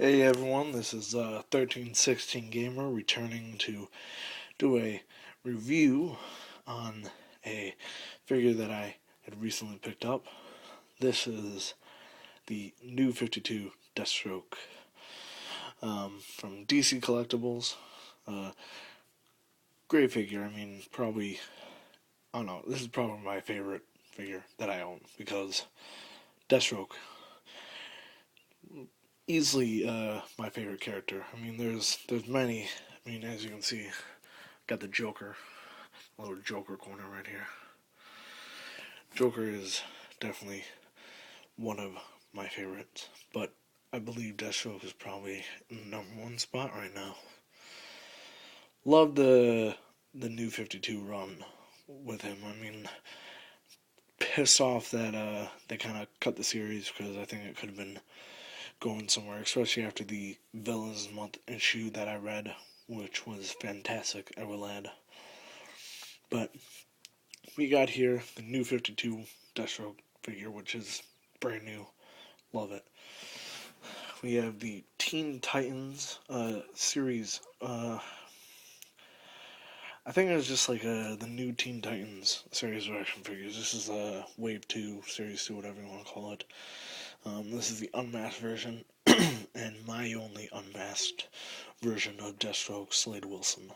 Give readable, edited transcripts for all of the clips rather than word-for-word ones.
Hey everyone, this is 1316 Gamer returning to do a review on a figure that I had recently picked up. This is the new 52 Deathstroke from DC Collectibles. Uh, Great figure. I mean, probably, I don't know, this is probably my favorite figure that I own because Deathstroke, easily my favorite character. I mean, there's many. I mean, as you can see, got the Joker. A little Joker corner right here. Joker is definitely one of my favorites, but I believe Deathstroke is probably in the number one spot right now. Love the new 52 run with him. I mean, pissed off that they kind of cut the series because I think it could have been going somewhere, especially after the Villains Month issue that I read, which was fantastic, I will add. But we got here the new 52 Deathstroke figure, which is brand new. Love it. We have the Teen Titans series. I think it was just like the new Teen Titans series of action figures. This is Wave 2, Series 2, whatever you want to call it. This is the unmasked version, and my only unmasked version of Deathstroke, Slade Wilson.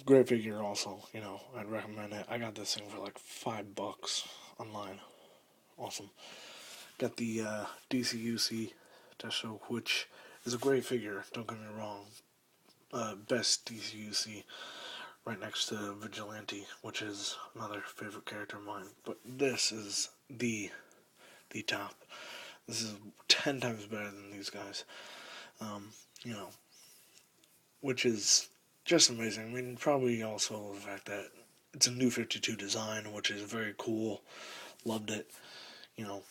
Great figure also, I'd recommend it. I got this thing for like $5 online. Awesome. Got the DCUC Deathstroke, which is a great figure, don't get me wrong. Best DCUC, right next to Vigilante, which is another favorite character of mine. But this is the top. This is 10 times better than these guys. Um, you know, which is just amazing. I mean, probably also the fact that it's a new 52 design, which is very cool. Loved it.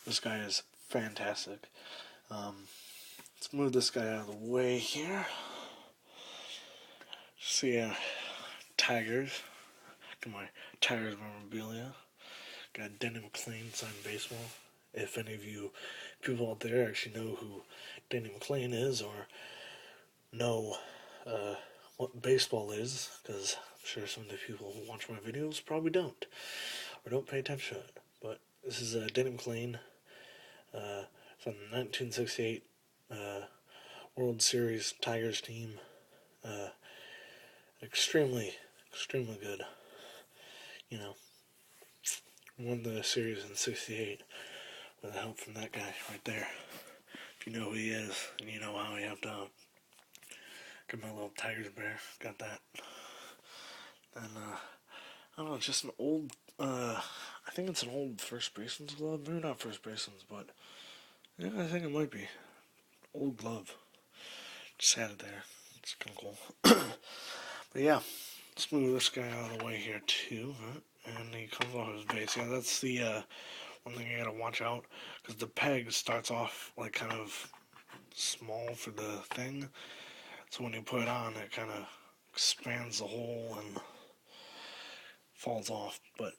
This guy is fantastic. Let's move this guy out of the way here. So yeah, Tigers. Got my Tigers memorabilia. Got Denny McClain signed baseball. If any of you people out there actually know who Denny McClain is or know what baseball is, because I'm sure some of the people who watch my videos probably don't or don't pay attention to it. But this is Denny McClain from the 1968 World Series Tigers team. Extremely, extremely good. Won the series in '68 with the help from that guy right there. If you know who he is and you know how he helped out. Got my little Tigers bear. Got that. And I don't know, just an old. I think it's an old first baseman's glove. Maybe not first baseman's, but yeah, I think it might be old glove. Just had it there. It's kind of cool. But yeah, let's move this guy out of the way here too. Right? And he comes off his base. Yeah, that's the one thing you gotta watch out, because the peg starts off like kind of small for the thing. So when you put it on, it kind of expands the hole and falls off. But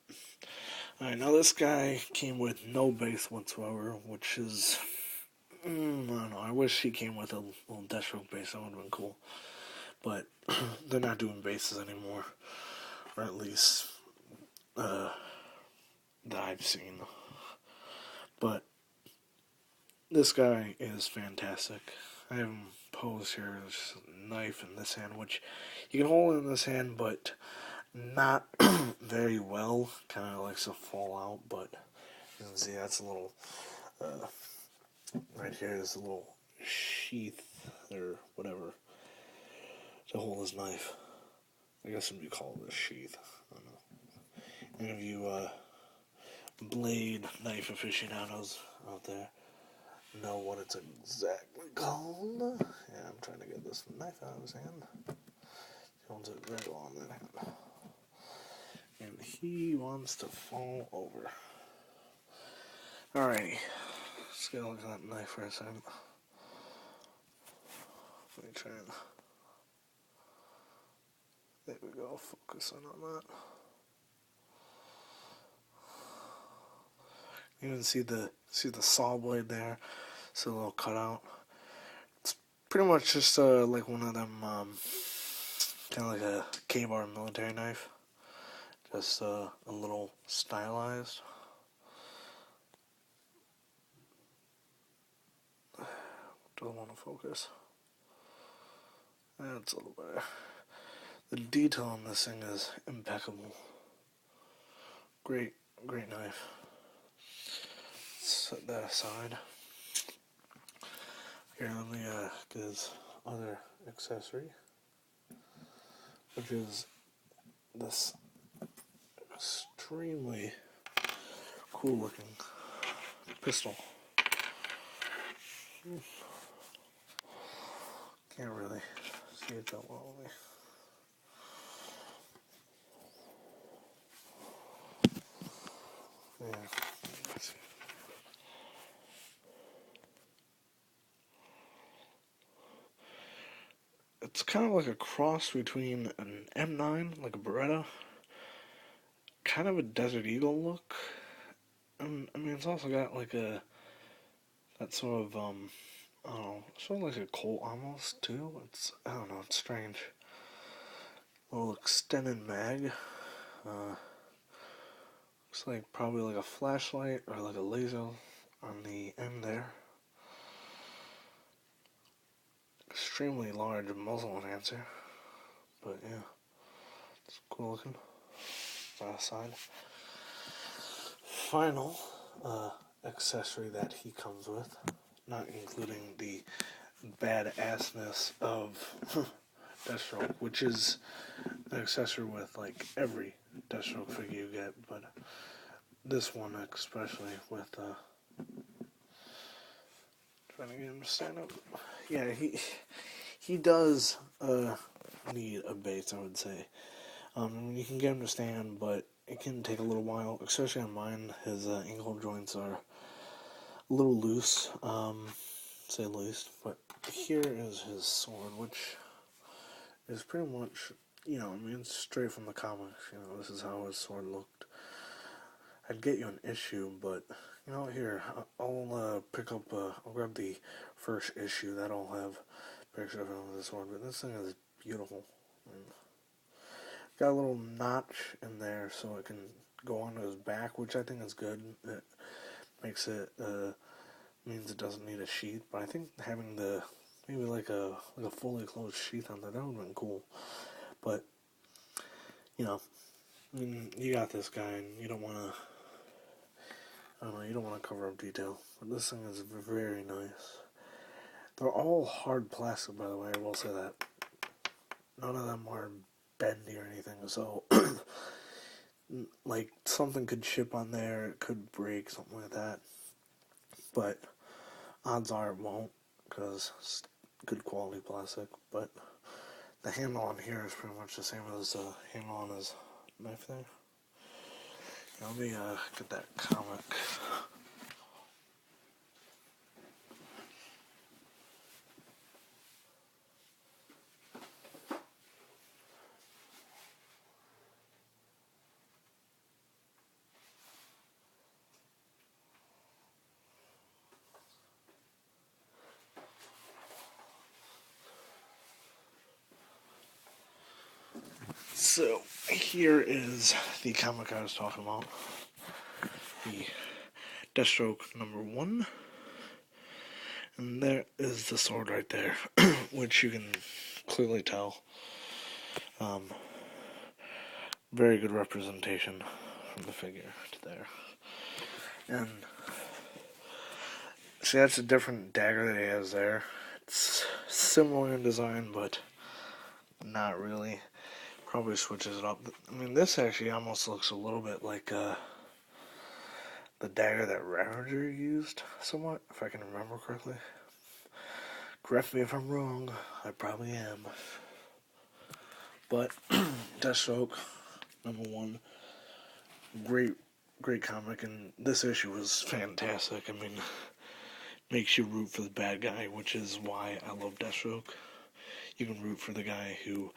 alright, now this guy came with no base whatsoever, which is I don't know. I wish he came with a little Deathstroke base. That would have been cool. But they're not doing bases anymore, or at least that I've seen. But this guy is fantastic. I have him posed here. There's a knife in this hand, which you can hold in this hand, but not very well. Kind of likes to fall out, but you can see that's a little. Right here is a little sheath or whatever to hold his knife. I guess it would be called a sheath. I don't know. Any of you blade knife aficionados out there know what it's exactly called? Yeah, I'm trying to get this knife out of his hand. He holds it very well in that hand. And he wants to fall over. Alrighty. Let's get a look at that knife for a second. Let me try and... There we go, focus on that. You can see the saw blade there. It's a little cutout. It's pretty much just like one of them, kind of like a K-bar military knife. Just a little stylized. Don't want to focus. That's a little better. The detail on this thing is impeccable. Great, great knife. Set that aside. Here, let me get his other accessory, which is this extremely cool looking pistol. Can't really see it that well. Yeah. It's kind of like a cross between an M9, like a Beretta, kind of a Desert Eagle look. And I mean, it's also got like that sort of, I don't know, sort of like a Colt almost, too. I don't know, it's strange. A little extended mag. Looks like probably like a flashlight or like a laser on the end there. Extremely large muzzle enhancer. But yeah, it's cool looking. That side. Final accessory that he comes with, not including the badassness of Deathstroke, which is an accessory with like every Deathstroke figure you get, but this one especially with trying to get him to stand up. Yeah, he does need a base, I would say. You can get him to stand, but it can take a little while, especially on mine. His ankle joints are a little loose, say least. But here is his sword, which is pretty much, I mean, it's straight from the comics. This is how his sword looked. I'd get you an issue, but here I'll pick up. I'll grab the first issue. That'll have pictures of him with the sword. But this thing is beautiful. Got a little notch in there so it can go onto his back, which I think is good. It makes it means it doesn't need a sheath. But I think having maybe like a fully closed sheath on there, that would have been cool. But I mean, you got this guy, and you don't want to. I don't know, you don't want to cover up detail. But this thing is very nice. They're all hard plastic, by the way, I will say that. None of them are bendy or anything, so like something could chip on there, it could break, something like that. But odds are it won't, because it's good quality plastic. But the handle on here is pretty much the same as the handle on his knife there. Let me get that comic. So, here is the comic I was talking about. The Deathstroke #1. And there is the sword right there, which you can clearly tell. Very good representation from the figure to there. And see, that's a different dagger that he has there. It's similar in design, but not really. Probably switches it up. I mean, this actually almost looks a little bit like the dagger that Ravager used, somewhat, if I can remember correctly. Correct me if I'm wrong. I probably am. But Deathstroke #1, great comic, and this issue was fantastic. I mean, makes you root for the bad guy, which is why I love Deathstroke. You can root for the guy who,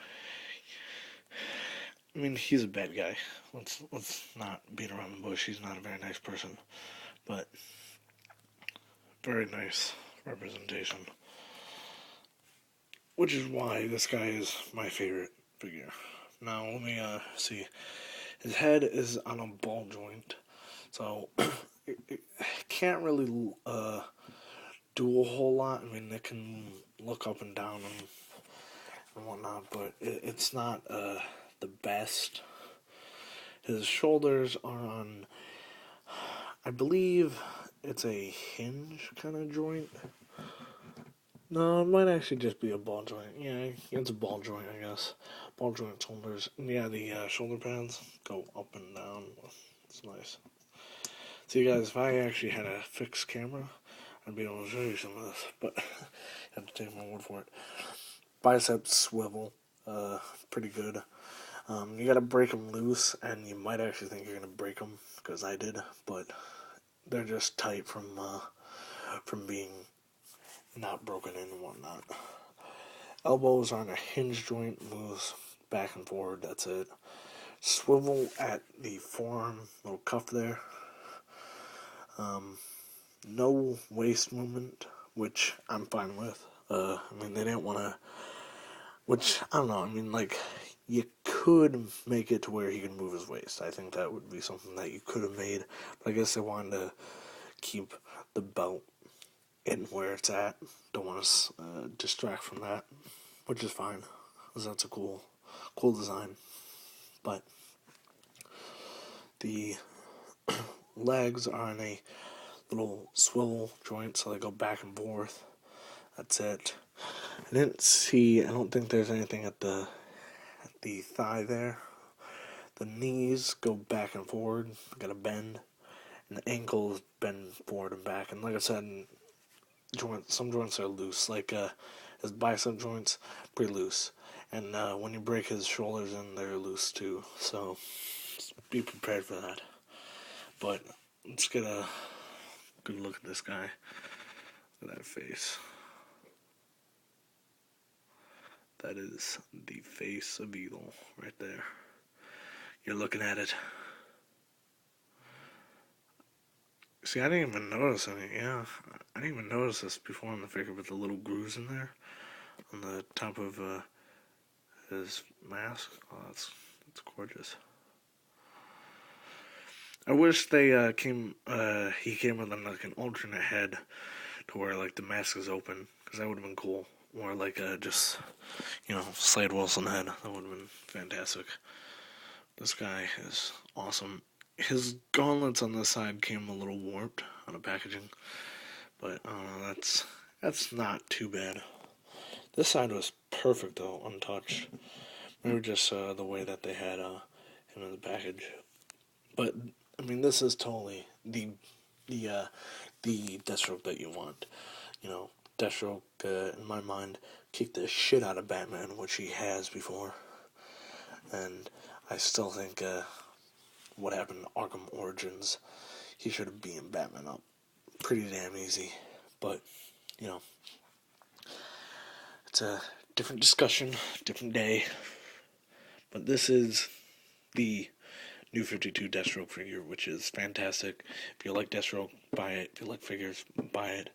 I mean, he's a bad guy. Let's not beat around the bush. He's not a very nice person, but very nice. representation. Which is why this guy is my favorite figure. Now, let me see. His head is on a ball joint, so it can't really do a whole lot. I mean, it can look up and down and whatnot, but it's not the best. His shoulders are on, I believe it's a hinge kind of joint. No, it might actually just be a ball joint. Yeah, it's a ball joint, I guess. Ball joint shoulders. Yeah, the shoulder pads go up and down. It's nice. See, guys, if I actually had a fixed camera, I'd be able to show you some of this, but I have to take my word for it. Biceps swivel, pretty good. You gotta break them loose, and you might actually think you're gonna break them, because I did, but they're just tight from being not broken in and whatnot. Elbows are on a hinge joint, moves back and forward, that's it. Swivel at the forearm, little cuff there. No waist movement, which I'm fine with. I mean, they didn't want to, which, I don't know, I mean, like, you could make it to where he can move his waist. I think that would be something that you could have made, but I guess they wanted to keep the belt in where it's at. Don't want to distract from that, which is fine, because that's a cool design. But the legs are on a little swivel joint, so they go back and forth. That's it. I don't think there's anything at the thigh there. The knees go back and forward, got a bend, and the ankles bend forward and back. And like I said, some joints are loose, like his bicep joints, pretty loose. And when you break his shoulders in, they're loose too. So be prepared for that. But let's get a good look at this guy. Look at that face. That is the face of evil right there. You're looking at it. See, I didn't even notice any. Yeah, I didn't even notice this before on the figure with the little grooves in there on the top of his mask. Oh, that's gorgeous. I wish they he came with like an alternate head to where like the mask is open, because that would have been cool. Or like just Slade Wilson head. That would have been fantastic. This guy is awesome. His gauntlets on this side came a little warped on the packaging, but that's not too bad. This side was perfect though, untouched. Maybe just the way that they had him in the package. But I mean, this is totally the Deathstroke that you want. Deathstroke, in my mind, kicked the shit out of Batman, which he has before. And I still think what happened in Arkham Origins, he should have beaten Batman up pretty damn easy. But, it's a different discussion, different day. But this is the New 52 Deathstroke figure, which is fantastic. If you like Deathstroke, buy it. If you like figures, buy it.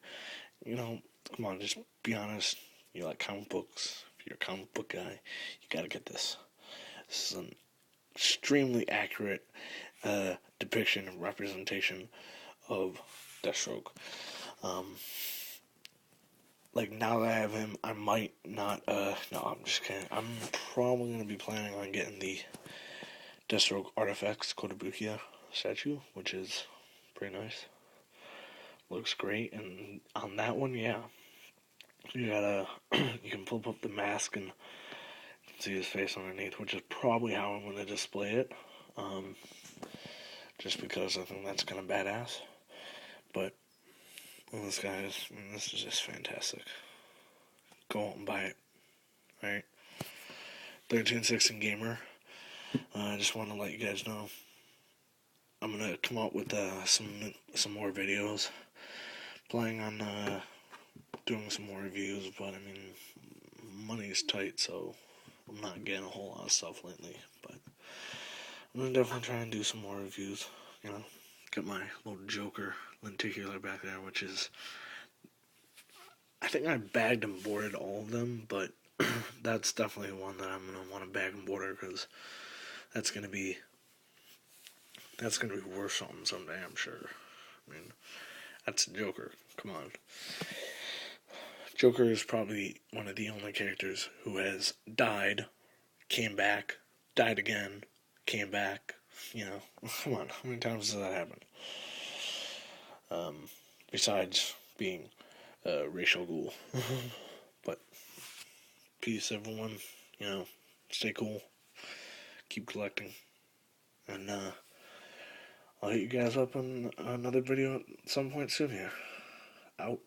Come on, just be honest. You like comic books. If you're a comic book guy, you gotta get this. This is an extremely accurate depiction and representation of Deathstroke. Like, now that I have him, I might not, no, I'm just kidding. I'm probably going to be planning on getting the Deathstroke Artifacts Kotobukiya statue, which is pretty nice. Looks great, and on that one, yeah. You can flip up the mask and see his face underneath, which is probably how I'm going to display it. Just because I think that's kind of badass. But this is just fantastic. Go out and buy it. Right? 1316 Gamer. I just want to let you guys know I'm going to come out with some more videos. Planning on doing some more reviews, but I mean, money's tight, so I'm not getting a whole lot of stuff lately. But I'm going to definitely try and do some more reviews. Get my little Joker lenticular back there, which is I think I bagged and boarded all of them, but that's definitely one that I'm gonna want to bag and border because that's gonna be worth something someday. I'm sure. I mean, that's Joker. Come on. Joker is probably one of the only characters who has died, came back, died again, came back. You know, come on, how many times does that happen? Besides being a racial ghoul. But peace, everyone. You know, stay cool, keep collecting, and I'll hit you guys up on another video at some point soon here. Out.